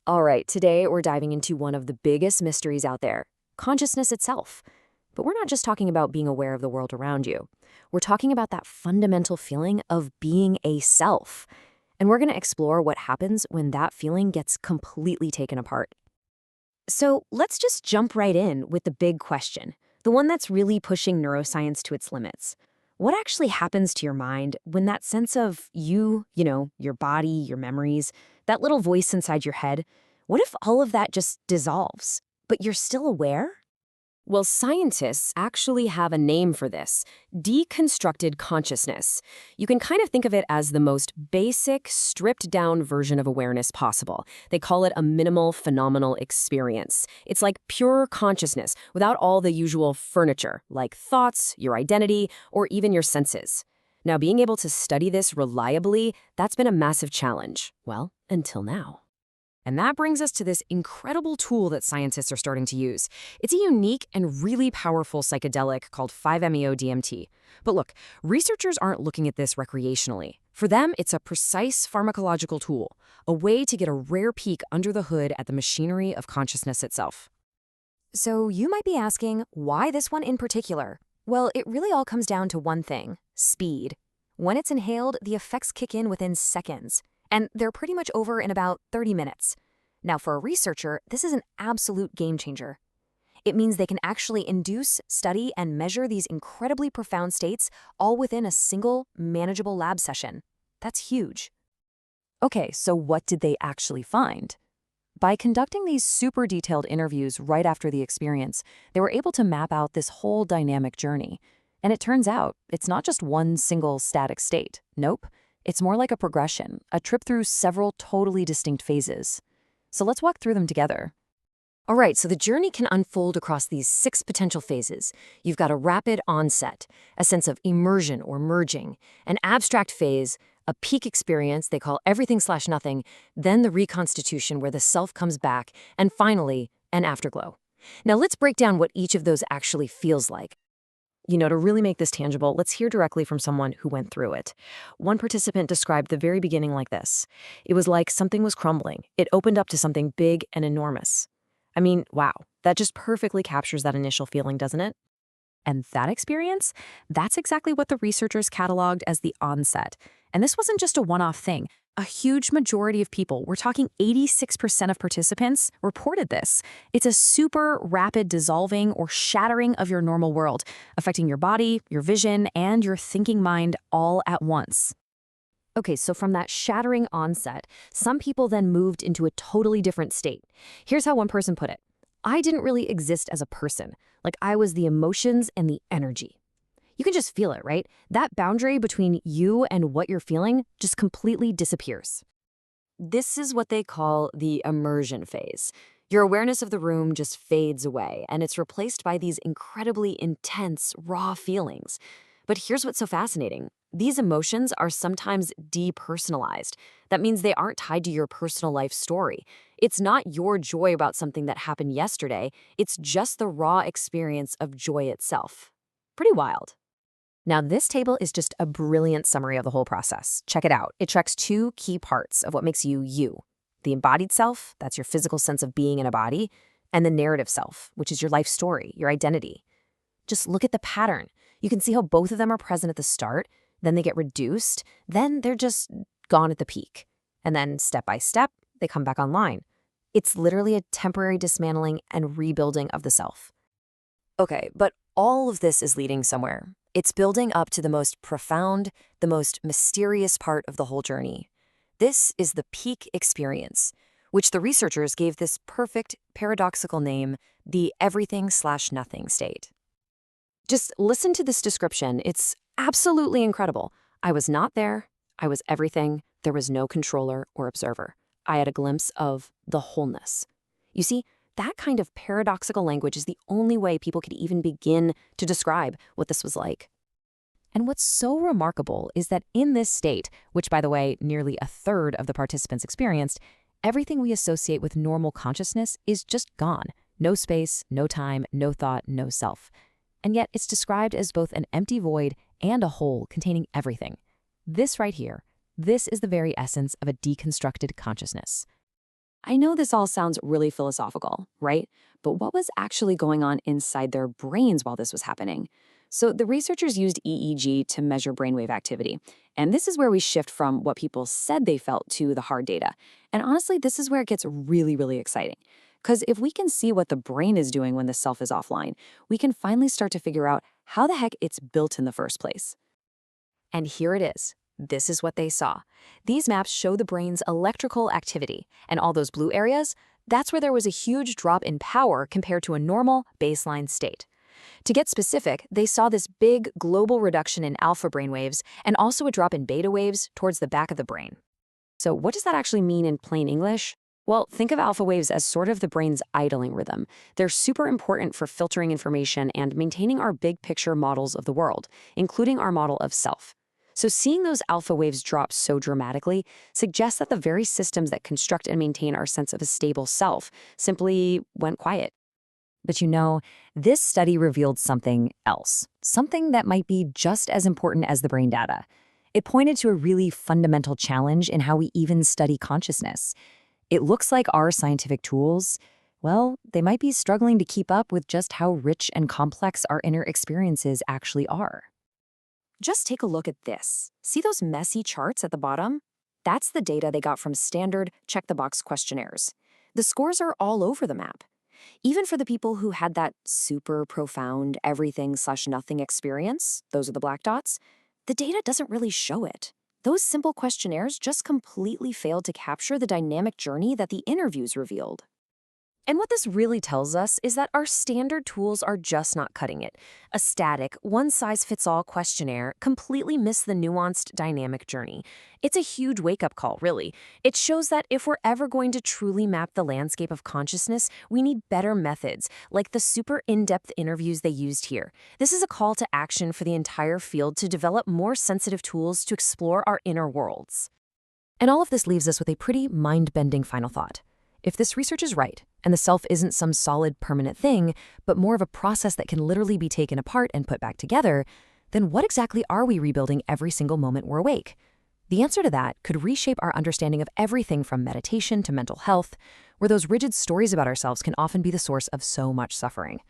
All right, today we're diving into one of the biggest mysteries out there, consciousness itself. But we're not just talking about being aware of the world around you. We're talking about that fundamental feeling of being a self. And we're going to explore what happens when that feeling gets completely taken apart. So let's just jump right in with the big question, the one that's really pushing neuroscience to its limits. What actually happens to your mind when that sense of your body, your memories, that little voice inside your head, what if all of that just dissolves, but you're still aware? Well, scientists actually have a name for this, deconstructed consciousness. You can kind of think of it as the most basic, stripped-down version of awareness possible. They call it a minimal phenomenal experience. It's like pure consciousness without all the usual furniture, like thoughts, your identity, or even your senses. Now, being able to study this reliably, that's been a massive challenge. Well, until now. And that brings us to this incredible tool that scientists are starting to use. It's a unique and really powerful psychedelic called 5-MeO-DMT. But look, researchers aren't looking at this recreationally. For them, it's a precise pharmacological tool, a way to get a rare peek under the hood at the machinery of consciousness itself. So you might be asking, why this one in particular? Well, it really all comes down to one thing, speed. When it's inhaled, the effects kick in within seconds. And they're pretty much over in about 30 minutes. Now, for a researcher, this is an absolute game changer. It means they can actually induce, study, and measure these incredibly profound states all within a single, manageable lab session. That's huge. Okay, so what did they actually find? By conducting these super detailed interviews right after the experience, they were able to map out this whole dynamic journey. And it turns out, it's not just one single static state. Nope. It's more like a progression, a trip through several totally distinct phases. So let's walk through them together. All right, so the journey can unfold across these 6 potential phases. You've got a rapid onset, a sense of immersion or merging, an abstract phase, a peak experience they call everything/nothing, then the reconstitution where the self comes back, and finally, an afterglow. Now let's break down what each of those actually feels like. To really make this tangible, let's hear directly from someone who went through it. One participant described the very beginning like this. It was like something was crumbling. It opened up to something big and enormous. I mean, wow, that just perfectly captures that initial feeling, doesn't it? And that experience, that's exactly what the researchers cataloged as the onset. And this wasn't just a one-off thing. A huge majority of people, we're talking 86% of participants, reported this. It's a super rapid dissolving or shattering of your normal world, affecting your body, your vision, and your thinking mind all at once. Okay, so from that shattering onset, some people then moved into a totally different state. Here's how one person put it. I didn't really exist as a person, like I was the emotions and the energy. You can just feel it, right? That boundary between you and what you're feeling just completely disappears. This is what they call the immersion phase. Your awareness of the room just fades away, and it's replaced by these incredibly intense, raw feelings. But here's what's so fascinating. These emotions are sometimes depersonalized. That means they aren't tied to your personal life story. It's not your joy about something that happened yesterday. It's just the raw experience of joy itself. Pretty wild. Now, this table is just a brilliant summary of the whole process. Check it out. It tracks 2 key parts of what makes you you. The embodied self, that's your physical sense of being in a body, and the narrative self, which is your life story, your identity. Just look at the pattern. You can see how both of them are present at the start, then they get reduced, then they're just gone at the peak. And then step by step, they come back online. It's literally a temporary dismantling and rebuilding of the self. Okay, but all of this is leading somewhere. It's building up to the most profound, the most mysterious part of the whole journey. This is the peak experience, which the researchers gave this perfect paradoxical name, the everything/nothing state. Just listen to this description. It's absolutely incredible. I was not there. I was everything. There was no controller or observer. I had a glimpse of the wholeness. You see, that kind of paradoxical language is the only way people could even begin to describe what this was like. And what's so remarkable is that in this state, which, by the way, nearly a third of the participants experienced, everything we associate with normal consciousness is just gone. No space, no time, no thought, no self. And yet it's described as both an empty void and a whole containing everything. This right here, this is the very essence of a deconstructed consciousness. I know this all sounds really philosophical, right? But what was actually going on inside their brains while this was happening? So the researchers used EEG to measure brainwave activity. And this is where we shift from what people said they felt to the hard data. And honestly, this is where it gets really, really exciting. Because if we can see what the brain is doing when the self is offline, we can finally start to figure out how the heck it's built in the first place. And here it is. This is what they saw. These maps show the brain's electrical activity, and all those blue areas, that's where there was a huge drop in power compared to a normal baseline state. To get specific, they saw this big global reduction in alpha brainwaves and also a drop in beta waves towards the back of the brain. So what does that actually mean in plain English? Well, think of alpha waves as sort of the brain's idling rhythm. They're super important for filtering information and maintaining our big picture models of the world, including our model of self. So seeing those alpha waves drop so dramatically suggests that the very systems that construct and maintain our sense of a stable self simply went quiet. But this study revealed something else, something that might be just as important as the brain data. It pointed to a really fundamental challenge in how we even study consciousness. It looks like our scientific tools, well, they might be struggling to keep up with just how rich and complex our inner experiences actually are. Just take a look at this. See those messy charts at the bottom? That's the data they got from standard check-the-box questionnaires. The scores are all over the map. Even for the people who had that super profound everything/nothing experience, those are the black dots, the data doesn't really show it. Those simple questionnaires just completely failed to capture the dynamic journey that the interviews revealed. And what this really tells us is that our standard tools are just not cutting it. A static, one-size-fits-all questionnaire completely missed the nuanced, dynamic journey. It's a huge wake-up call, really. It shows that if we're ever going to truly map the landscape of consciousness, we need better methods, like the super in-depth interviews they used here. This is a call to action for the entire field to develop more sensitive tools to explore our inner worlds. And all of this leaves us with a pretty mind-bending final thought. If this research is right, and the self isn't some solid, permanent thing, but more of a process that can literally be taken apart and put back together, then what exactly are we rebuilding every single moment we're awake? The answer to that could reshape our understanding of everything from meditation to mental health, where those rigid stories about ourselves can often be the source of so much suffering.